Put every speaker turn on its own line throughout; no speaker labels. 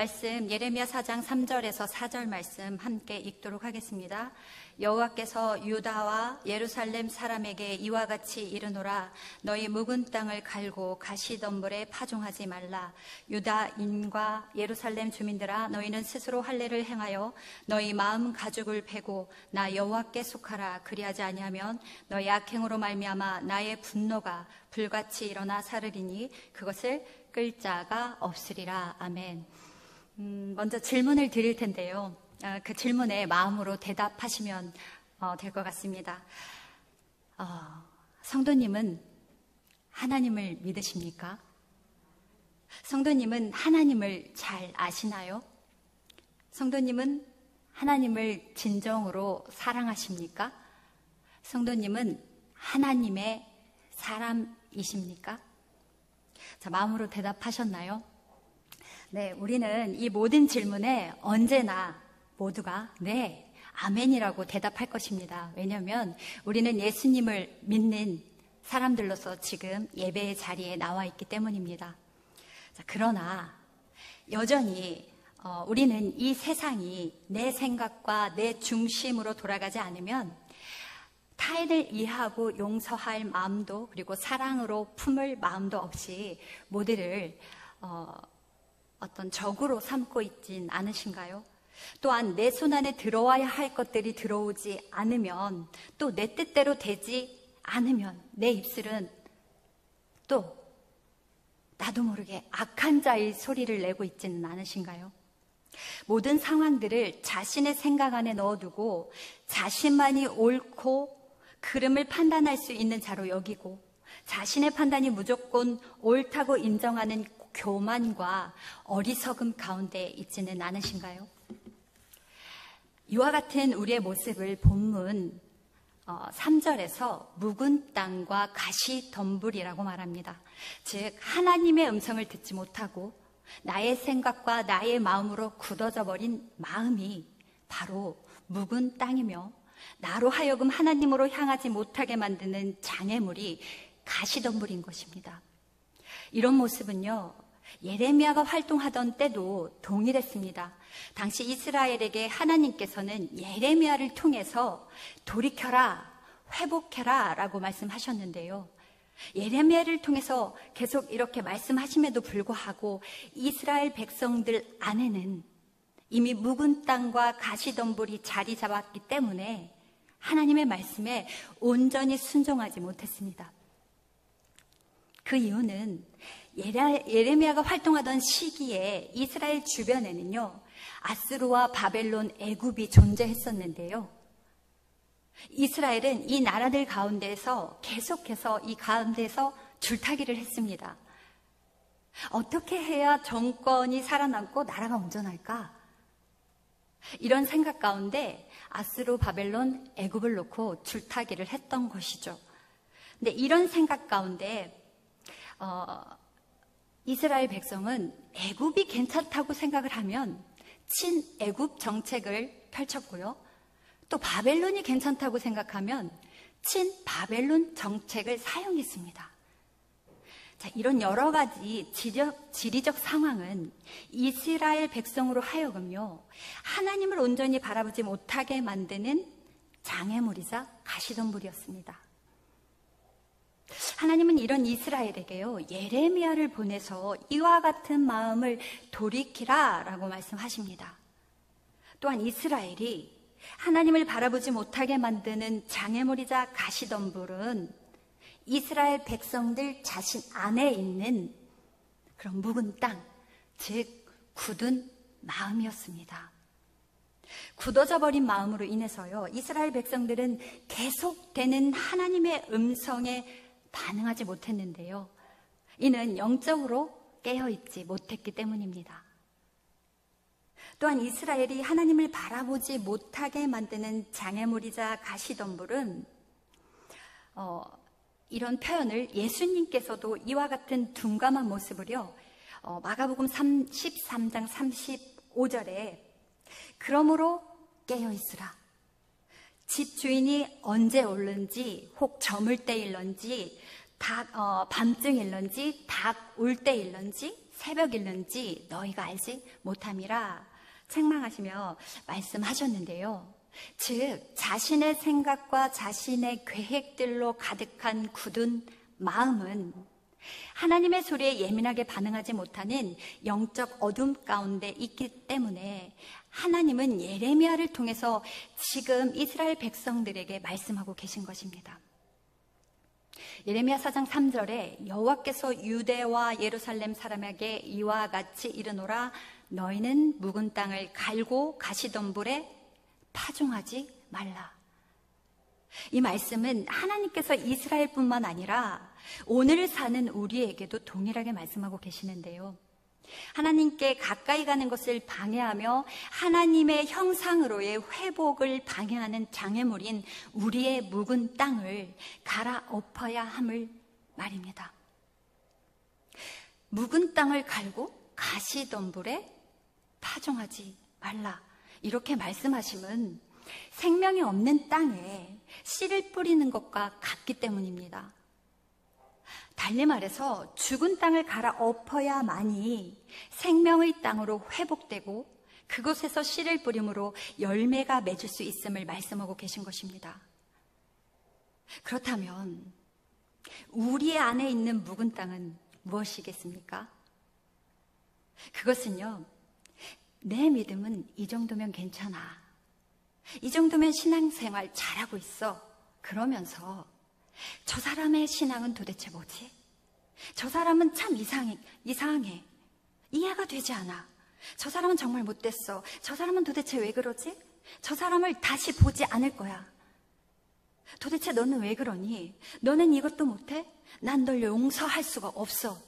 말씀 예레미야 4장 3절에서 4절 말씀 함께 읽도록 하겠습니다. 여호와께서 유다와 예루살렘 사람에게 이와 같이 이르노라. 너희 묵은 땅을 갈고 가시덤불에 파종하지 말라. 유다인과 예루살렘 주민들아, 너희는 스스로 할례를 행하여 너희 마음 가죽을 베고 나 여호와께 속하라. 그리하지 아니하면 너희 악행으로 말미암아 나의 분노가 불같이 일어나 사르리니 그것을 끌 자가 없으리라. 아멘. 먼저 질문을 드릴 텐데요. 그 질문에 마음으로 대답하시면 될 것 같습니다. 성도님은 하나님을 믿으십니까? 성도님은 하나님을 잘 아시나요? 성도님은 하나님을 진정으로 사랑하십니까? 성도님은 하나님의 사람이십니까? 자, 마음으로 대답하셨나요? 네, 우리는 이 모든 질문에 언제나 모두가 네, 아멘이라고 대답할 것입니다. 왜냐하면 우리는 예수님을 믿는 사람들로서 지금 예배의 자리에 나와 있기 때문입니다. 자, 그러나 여전히 우리는 이 세상이 내 생각과 내 중심으로 돌아가지 않으면 타인을 이해하고 용서할 마음도, 그리고 사랑으로 품을 마음도 없이 모두를 어떤 적으로 삼고 있진 않으신가요? 또한 내 손 안에 들어와야 할 것들이 들어오지 않으면, 또 내 뜻대로 되지 않으면 내 입술은 또 나도 모르게 악한 자의 소리를 내고 있지는 않으신가요? 모든 상황들을 자신의 생각 안에 넣어두고 자신만이 옳고 그름을 판단할 수 있는 자로 여기고 자신의 판단이 무조건 옳다고 인정하는 교만과 어리석음 가운데 있지는 않으신가요? 이와 같은 우리의 모습을 본문 3절에서 묵은 땅과 가시덤불이라고 말합니다. 즉 하나님의 음성을 듣지 못하고 나의 생각과 나의 마음으로 굳어져 버린 마음이 바로 묵은 땅이며, 나로 하여금 하나님으로 향하지 못하게 만드는 장애물이 가시덤불인 것입니다. 이런 모습은요, 예레미야가 활동하던 때도 동일했습니다. 당시 이스라엘에게 하나님께서는 예레미야를 통해서 돌이켜라, 회복해라 라고 말씀하셨는데요. 예레미야를 통해서 계속 이렇게 말씀하심에도 불구하고 이스라엘 백성들 안에는 이미 묵은 땅과 가시덤불이 자리 잡았기 때문에 하나님의 말씀에 온전히 순종하지 못했습니다. 그 이유는 예레미야가 활동하던 시기에 이스라엘 주변에는요, 아스루와 바벨론, 애굽이 존재했었는데요. 이스라엘은 이 나라들 가운데서 계속해서 이 가운데서 줄타기를 했습니다. 어떻게 해야 정권이 살아남고 나라가 온전할까? 이런 생각 가운데 아스루, 바벨론, 애굽을 놓고 줄타기를 했던 것이죠. 근데 이런 생각 가운데 이스라엘 백성은 애굽이 괜찮다고 생각을 하면 친애굽 정책을 펼쳤고요. 또 바벨론이 괜찮다고 생각하면 친바벨론 정책을 사용했습니다. 자, 이런 여러 가지 지리적 상황은 이스라엘 백성으로 하여금요, 하나님을 온전히 바라보지 못하게 만드는 장애물이자 가시덤불이었습니다. 하나님은 이런 이스라엘에게요, 예레미야를 보내서 이와 같은 마음을 돌이키라 라고 말씀하십니다. 또한 이스라엘이 하나님을 바라보지 못하게 만드는 장애물이자 가시덤불은 이스라엘 백성들 자신 안에 있는 그런 묵은 땅, 즉 굳은 마음이었습니다. 굳어져 버린 마음으로 인해서요, 이스라엘 백성들은 계속되는 하나님의 음성에 반응하지 못했는데요. 이는 영적으로 깨어있지 못했기 때문입니다. 또한 이스라엘이 하나님을 바라보지 못하게 만드는 장애물이자 가시덤불은 이런 표현을 예수님께서도 이와 같은 둔감한 모습을요, 마가복음 13장 35절에 그러므로 깨어있으라. 집 주인이 언제 올는지, 혹 저물 때일런지, 밤중일런지, 닭 올 때일런지 새벽 일는지 너희가 알지 못함이라 책망하시며 말씀하셨는데요. 즉 자신의 생각과 자신의 계획들로 가득한 굳은 마음은 하나님의 소리에 예민하게 반응하지 못하는 영적 어둠 가운데 있기 때문에 하나님은 예레미야를 통해서 지금 이스라엘 백성들에게 말씀하고 계신 것입니다. 예레미야 4장 3절에 여호와께서 유대와 예루살렘 사람에게 이와 같이 이르노라 너희는 묵은 땅을 갈고 가시덤불에 파종하지 말라. 이 말씀은 하나님께서 이스라엘뿐만 아니라 오늘 사는 우리에게도 동일하게 말씀하고 계시는데요. 하나님께 가까이 가는 것을 방해하며 하나님의 형상으로의 회복을 방해하는 장애물인 우리의 묵은 땅을 갈아엎어야 함을 말입니다. 묵은 땅을 갈고 가시덤불에 파종하지 말라. 이렇게 말씀하심은 생명이 없는 땅에 씨를 뿌리는 것과 같기 때문입니다. 달리 말해서 죽은 땅을 갈아엎어야만이 생명의 땅으로 회복되고 그곳에서 씨를 뿌림으로 열매가 맺을 수 있음을 말씀하고 계신 것입니다. 그렇다면 우리 안에 있는 묵은 땅은 무엇이겠습니까? 그것은요, 내 믿음은 이 정도면 괜찮아. 이 정도면 신앙생활 잘하고 있어. 그러면서 저 사람의 신앙은 도대체 뭐지? 저 사람은 참 이상해. 이해가 되지 않아. 저 사람은 정말 못됐어. 저 사람은 도대체 왜 그러지? 저 사람을 다시 보지 않을 거야. 도대체 너는 왜 그러니? 너는 이것도 못해? 난 널 용서할 수가 없어.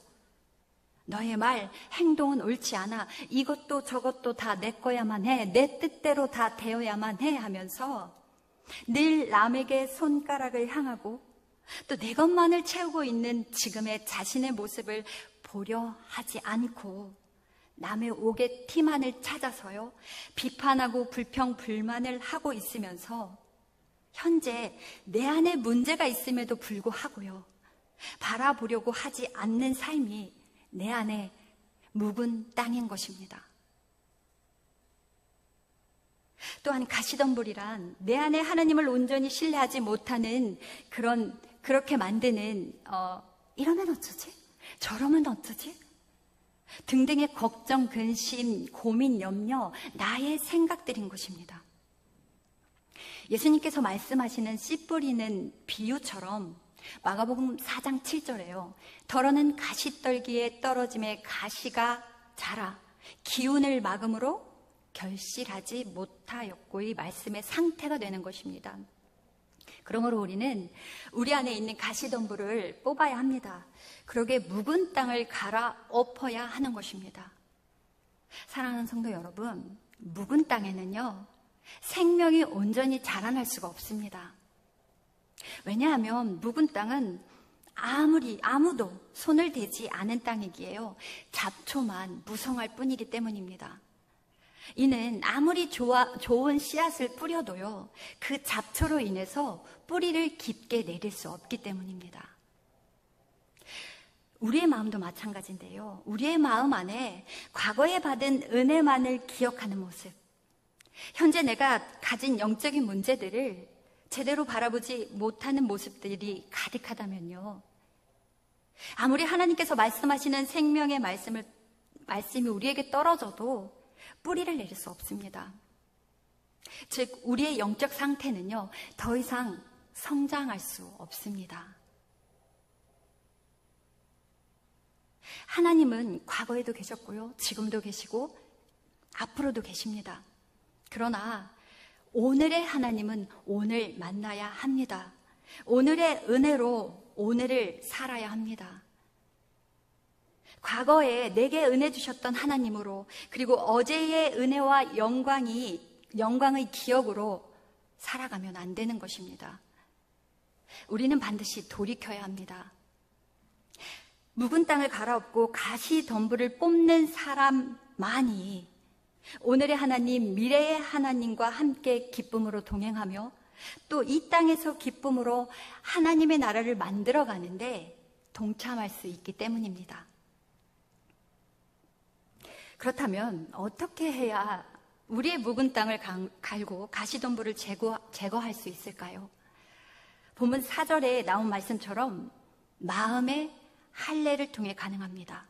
너의 말, 행동은 옳지 않아. 이것도 저것도 다 내 거야만 해. 내 뜻대로 다 되어야만 해 하면서 늘 남에게 손가락을 향하고 또 내 것만을 채우고 있는 지금의 자신의 모습을 보려 하지 않고 남의 옥에 티만을 찾아서요, 비판하고 불평불만을 하고 있으면서 현재 내 안에 문제가 있음에도 불구하고요, 바라보려고 하지 않는 삶이 내 안에 묵은 땅인 것입니다. 또한 가시덤불이란 내 안에 하나님을 온전히 신뢰하지 못하는 그렇게 만드는 이러면 어쩌지? 저러면 어쩌지? 등등의 걱정, 근심, 고민, 염려, 나의 생각들인 것입니다. 예수님께서 말씀하시는 씨 뿌리는 비유처럼 마가복음 4장 7절에요. 더러는 가시떨기에 떨어짐에 가시가 자라 기운을 막음으로 결실하지 못하였고의 말씀의 상태가 되는 것입니다. 그러므로 우리는 우리 안에 있는 가시덤불을 뽑아야 합니다. 그러게 묵은 땅을 갈아엎어야 하는 것입니다. 사랑하는 성도 여러분, 묵은 땅에는요, 생명이 온전히 자라날 수가 없습니다. 왜냐하면 묵은 땅은 아무도 손을 대지 않은 땅이기에요, 잡초만 무성할 뿐이기 때문입니다. 이는 아무리 좋은 씨앗을 뿌려도요, 그 잡초로 인해서 뿌리를 깊게 내릴 수 없기 때문입니다. 우리의 마음도 마찬가지인데요, 우리의 마음 안에 과거에 받은 은혜만을 기억하는 모습, 현재 내가 가진 영적인 문제들을 제대로 바라보지 못하는 모습들이 가득하다면요, 아무리 하나님께서 말씀하시는 생명의 말씀이 우리에게 떨어져도 뿌리를 내릴 수 없습니다. 즉, 우리의 영적 상태는요, 더 이상 성장할 수 없습니다. 하나님은 과거에도 계셨고요, 지금도 계시고 앞으로도 계십니다. 그러나 오늘의 하나님은 오늘 만나야 합니다. 오늘의 은혜로 오늘을 살아야 합니다. 과거에 내게 은혜 주셨던 하나님으로, 그리고 어제의 은혜와 영광의 기억으로 살아가면 안 되는 것입니다. 우리는 반드시 돌이켜야 합니다. 묵은 땅을 갈아엎고 가시덤불을 뽑는 사람만이 오늘의 하나님, 미래의 하나님과 함께 기쁨으로 동행하며 또 이 땅에서 기쁨으로 하나님의 나라를 만들어가는데 동참할 수 있기 때문입니다. 그렇다면 어떻게 해야 우리의 묵은 땅을 갈고 가시덤불을 제거할 수 있을까요? 본문 4절에 나온 말씀처럼 마음의 할례를 통해 가능합니다.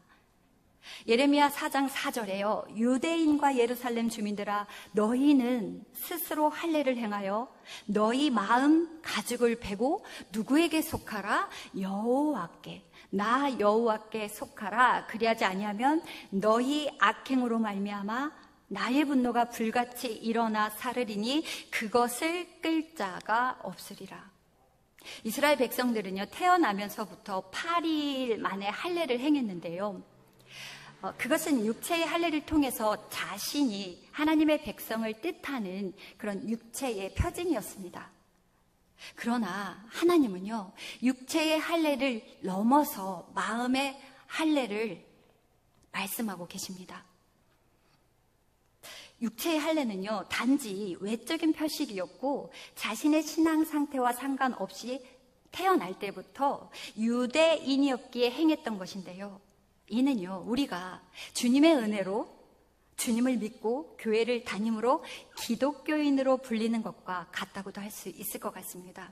예레미야 4장 4절에요. 유대인과 예루살렘 주민들아, 너희는 스스로 할례를 행하여 너희 마음 가죽을 베고 누구에게 속하라? 여호와께, 나 여호와께 속하라. 그리하지 아니하면 너희 악행으로 말미암아 나의 분노가 불같이 일어나 사르리니 그것을 끌 자가 없으리라. 이스라엘 백성들은요, 태어나면서부터 8일 만에 할례를 행했는데요. 그것은 육체의 할례를 통해서 자신이 하나님의 백성을 뜻하는 그런 육체의 표징이었습니다. 그러나 하나님은요, 육체의 할례를 넘어서 마음의 할례를 말씀하고 계십니다. 육체의 할례는요, 단지 외적인 표식이었고 자신의 신앙 상태와 상관없이 태어날 때부터 유대인이었기에 행했던 것인데요. 이는요, 우리가 주님의 은혜로 주님을 믿고 교회를 다님으로 기독교인으로 불리는 것과 같다고도 할 수 있을 것 같습니다.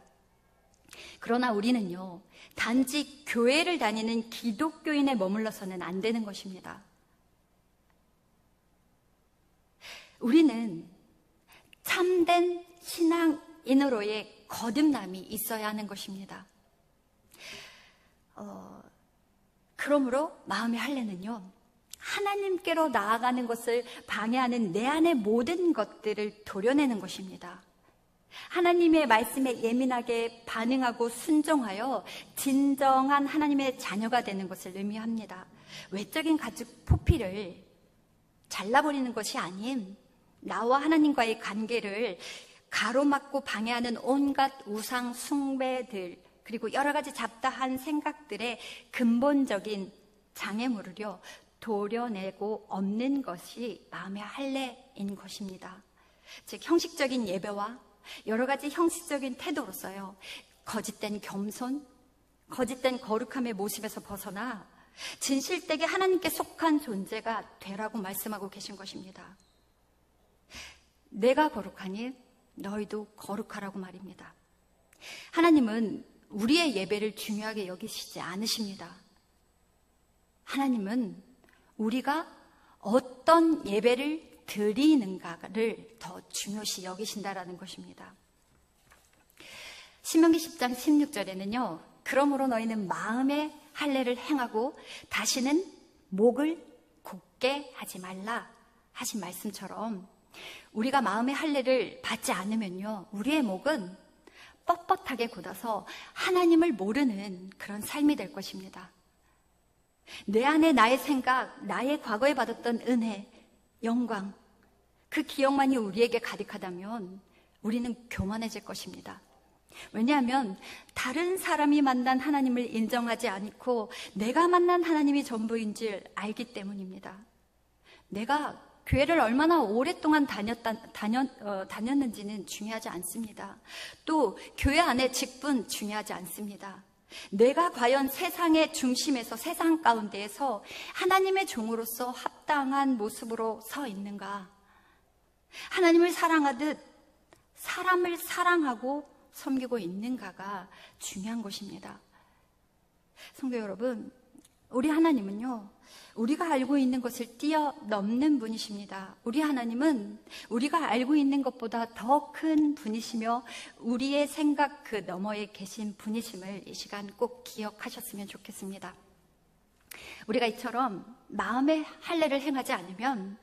그러나 우리는요, 단지 교회를 다니는 기독교인에 머물러서는 안 되는 것입니다. 우리는 참된 신앙인으로의 거듭남이 있어야 하는 것입니다. 그러므로 마음의 할례는요, 하나님께로 나아가는 것을 방해하는 내 안의 모든 것들을 도려내는 것입니다. 하나님의 말씀에 예민하게 반응하고 순종하여 진정한 하나님의 자녀가 되는 것을 의미합니다. 외적인 가죽 포피를 잘라버리는 것이 아닌 나와 하나님과의 관계를 가로막고 방해하는 온갖 우상 숭배들, 그리고 여러 가지 잡다한 생각들의 근본적인 장애물을요, 도려내고 없는 것이 마음의 할례인 것입니다. 즉, 형식적인 예배와 여러 가지 형식적인 태도로서요, 거짓된 겸손, 거짓된 거룩함의 모습에서 벗어나 진실되게 하나님께 속한 존재가 되라고 말씀하고 계신 것입니다. 내가 거룩하니 너희도 거룩하라고 말입니다. 하나님은 우리의 예배를 중요하게 여기시지 않으십니다. 하나님은 우리가 어떤 예배를 드리는가를 더 중요시 여기신다라는 것입니다. 신명기 10장 16절에는요, 그러므로 너희는 마음의 할례를 행하고 다시는 목을 곧게 하지 말라 하신 말씀처럼 우리가 마음의 할례를 받지 않으면요, 우리의 목은 뻣뻣하게 굳어서 하나님을 모르는 그런 삶이 될 것입니다. 내 안에 나의 생각, 나의 과거에 받았던 은혜, 영광, 그 기억만이 우리에게 가득하다면 우리는 교만해질 것입니다. 왜냐하면 다른 사람이 만난 하나님을 인정하지 않고 내가 만난 하나님이 전부인 줄 알기 때문입니다. 내가 교회를 얼마나 오랫동안 다녔는지는 중요하지 않습니다. 또 교회 안의 직분 중요하지 않습니다. 내가 과연 세상의 중심에서, 세상 가운데에서 하나님의 종으로서 합당한 모습으로 서 있는가? 하나님을 사랑하듯 사람을 사랑하고 섬기고 있는가가 중요한 것입니다. 성도 여러분, 우리 하나님은요, 우리가 알고 있는 것을 뛰어넘는 분이십니다. 우리 하나님은 우리가 알고 있는 것보다 더 큰 분이시며 우리의 생각 그 너머에 계신 분이심을 이 시간 꼭 기억하셨으면 좋겠습니다. 우리가 이처럼 마음의 할례를 행하지 않으면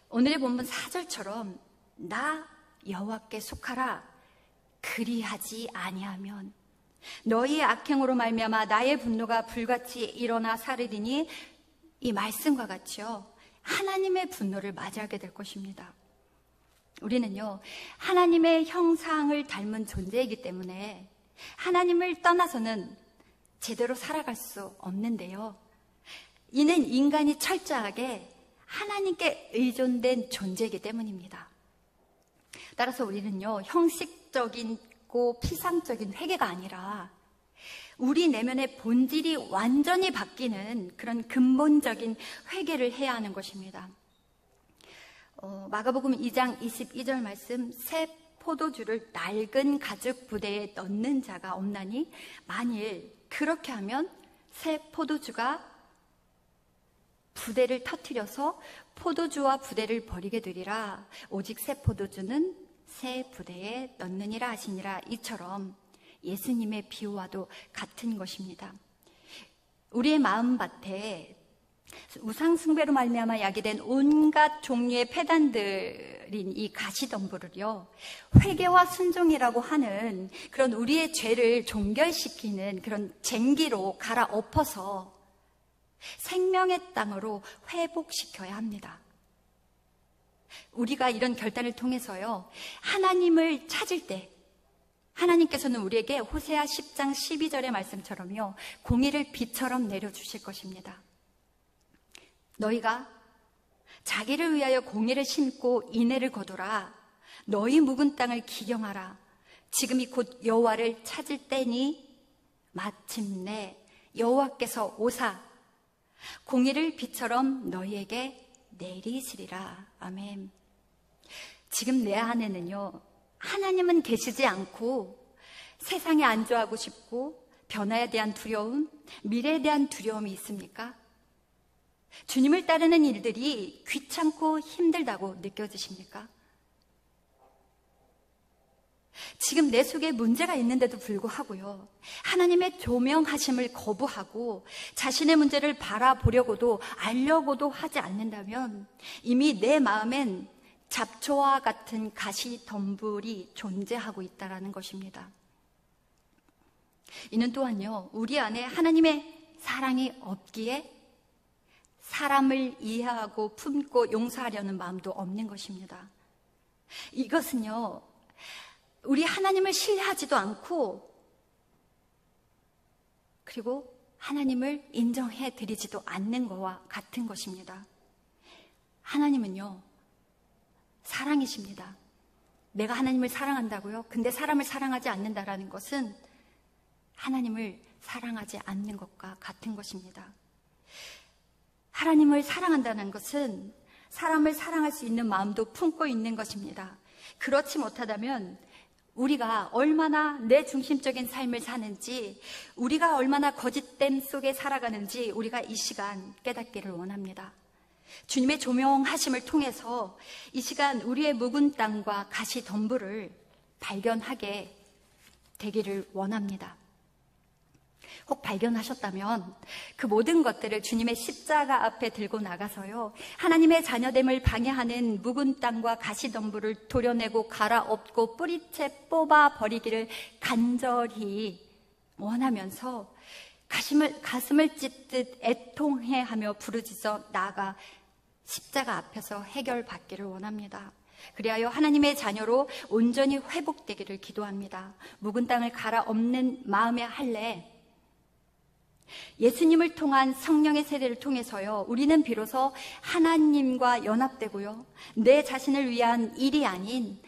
오늘의 본문 4절처럼 나 여호와께 속하라 그리하지 아니하면 너희의 악행으로 말미암아 나의 분노가 불같이 일어나 사르리니, 이 말씀과 같이요, 하나님의 분노를 맞이하게 될 것입니다. 우리는요, 하나님의 형상을 닮은 존재이기 때문에 하나님을 떠나서는 제대로 살아갈 수 없는데요, 이는 인간이 철저하게 하나님께 의존된 존재이기 때문입니다. 따라서 우리는요, 형식적이고 피상적인 회개가 아니라 우리 내면의 본질이 완전히 바뀌는 그런 근본적인 회개를 해야 하는 것입니다. 마가복음 2장 22절 말씀, 새 포도주를 낡은 가죽 부대에 넣는 자가 없나니 만일 그렇게 하면 새 포도주가 부대를 터뜨려서 포도주와 부대를 버리게 되리라. 오직 새 포도주는 새 부대에 넣느니라 하시니라. 이처럼 예수님의 비유와도 같은 것입니다. 우리의 마음밭에 우상 숭배로 말미암아 야기된 온갖 종류의 폐단들인 이 가시덤불을요, 회개와 순종이라고 하는 그런 우리의 죄를 종결시키는 그런 쟁기로 갈아엎어서 생명의 땅으로 회복시켜야 합니다. 우리가 이런 결단을 통해서요, 하나님을 찾을 때 하나님께서는 우리에게 호세아 10장 12절의 말씀처럼요, 공의를 비처럼 내려주실 것입니다. 너희가 자기를 위하여 공의를 심고 인애를 거두라. 너희 묵은 땅을 기경하라. 지금이 곧 여호와를 찾을 때니 마침내 여호와께서 오사 공의를 비처럼 너희에게 내리시리라. 아멘. 지금 내 안에는요, 하나님은 계시지 않고 세상에 안주하고 싶고 변화에 대한 두려움, 미래에 대한 두려움이 있습니까? 주님을 따르는 일들이 귀찮고 힘들다고 느껴지십니까? 지금 내 속에 문제가 있는데도 불구하고요, 하나님의 조명하심을 거부하고 자신의 문제를 바라보려고도 알려고도 하지 않는다면 이미 내 마음엔 잡초와 같은 가시덤불이 존재하고 있다는 것입니다. 이는 또한요, 우리 안에 하나님의 사랑이 없기에 사람을 이해하고 품고 용서하려는 마음도 없는 것입니다. 이것은요, 우리 하나님을 신뢰하지도 않고 그리고 하나님을 인정해 드리지도 않는 것과 같은 것입니다. 하나님은요, 사랑이십니다. 내가 하나님을 사랑한다고요? 근데 사람을 사랑하지 않는다라는 것은 하나님을 사랑하지 않는 것과 같은 것입니다. 하나님을 사랑한다는 것은 사람을 사랑할 수 있는 마음도 품고 있는 것입니다. 그렇지 못하다면 우리가 얼마나 내 중심적인 삶을 사는지, 우리가 얼마나 거짓됨 속에 살아가는지 우리가 이 시간 깨닫기를 원합니다. 주님의 조명하심을 통해서 이 시간 우리의 묵은 땅과 가시덤불을 발견하게 되기를 원합니다. 혹 발견하셨다면 그 모든 것들을 주님의 십자가 앞에 들고 나가서요, 하나님의 자녀됨을 방해하는 묵은 땅과 가시덤불을 도려내고 갈아엎고 뿌리채 뽑아 버리기를 간절히 원하면서 가슴을 찢듯 애통해하며 부르짖어 나아가 십자가 앞에서 해결받기를 원합니다. 그리하여 하나님의 자녀로 온전히 회복되기를 기도합니다. 묵은 땅을 갈아엎는 마음의 할례, 예수님을 통한 성령의 세례를 통해서요, 우리는 비로소 하나님과 연합되고요, 내 자신을 위한 일이 아닌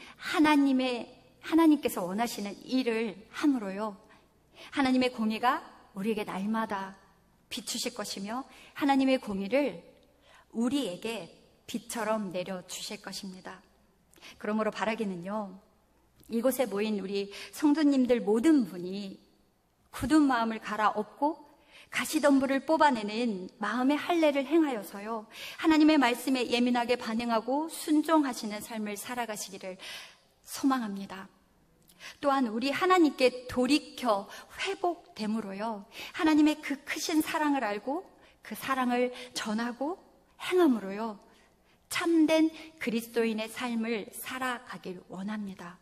하나님께서 원하시는 일을 함으로요, 하나님의 공의가 우리에게 날마다 비추실 것이며 하나님의 공의를 우리에게 빛처럼 내려주실 것입니다. 그러므로 바라기는요, 이곳에 모인 우리 성도님들 모든 분이 굳은 마음을 갈아엎고 가시덤불을 뽑아내는 마음의 할례를 행하여서요, 하나님의 말씀에 예민하게 반응하고 순종하시는 삶을 살아가시기를 소망합니다. 또한 우리 하나님께 돌이켜 회복됨으로요, 하나님의 그 크신 사랑을 알고 그 사랑을 전하고 행함으로요, 참된 그리스도인의 삶을 살아가길 원합니다.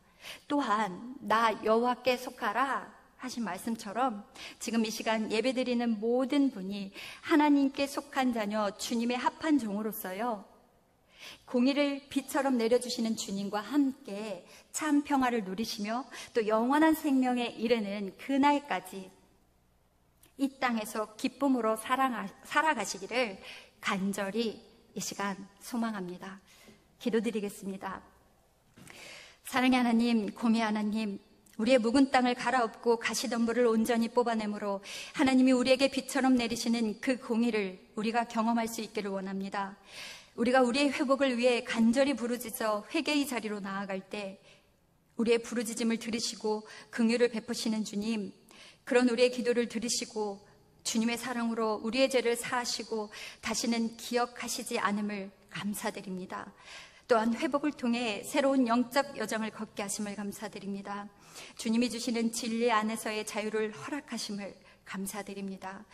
또한 나 여호와께 속하라 하신 말씀처럼 지금 이 시간 예배드리는 모든 분이 하나님께 속한 자녀, 주님의 합한 종으로서요, 공의를 빛처럼 내려주시는 주님과 함께 참 평화를 누리시며 또 영원한 생명에 이르는 그날까지 이 땅에서 기쁨으로 살아가시기를 간절히 이 시간 소망합니다. 기도드리겠습니다. 사랑의 하나님, 공의 하나님, 우리의 묵은 땅을 갈아엎고 가시덤불을 온전히 뽑아내므로 하나님이 우리에게 빛처럼 내리시는 그 공의를 우리가 경험할 수 있기를 원합니다. 우리가 우리의 회복을 위해 간절히 부르짖어 회개의 자리로 나아갈 때 우리의 부르짖음을 들으시고 긍휼을 베푸시는 주님, 그런 우리의 기도를 들으시고 주님의 사랑으로 우리의 죄를 사하시고 다시는 기억하시지 않음을 감사드립니다. 또한 회복을 통해 새로운 영적 여정을 걷게 하심을 감사드립니다. 주님이 주시는 진리 안에서의 자유를 허락하심을 감사드립니다.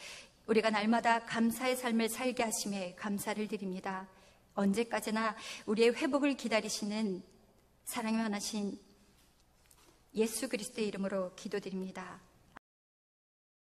우리가 날마다 감사의 삶을 살게 하심에 감사를 드립니다. 언제까지나 우리의 회복을 기다리시는 사랑이 많으신 예수 그리스도의 이름으로 기도드립니다.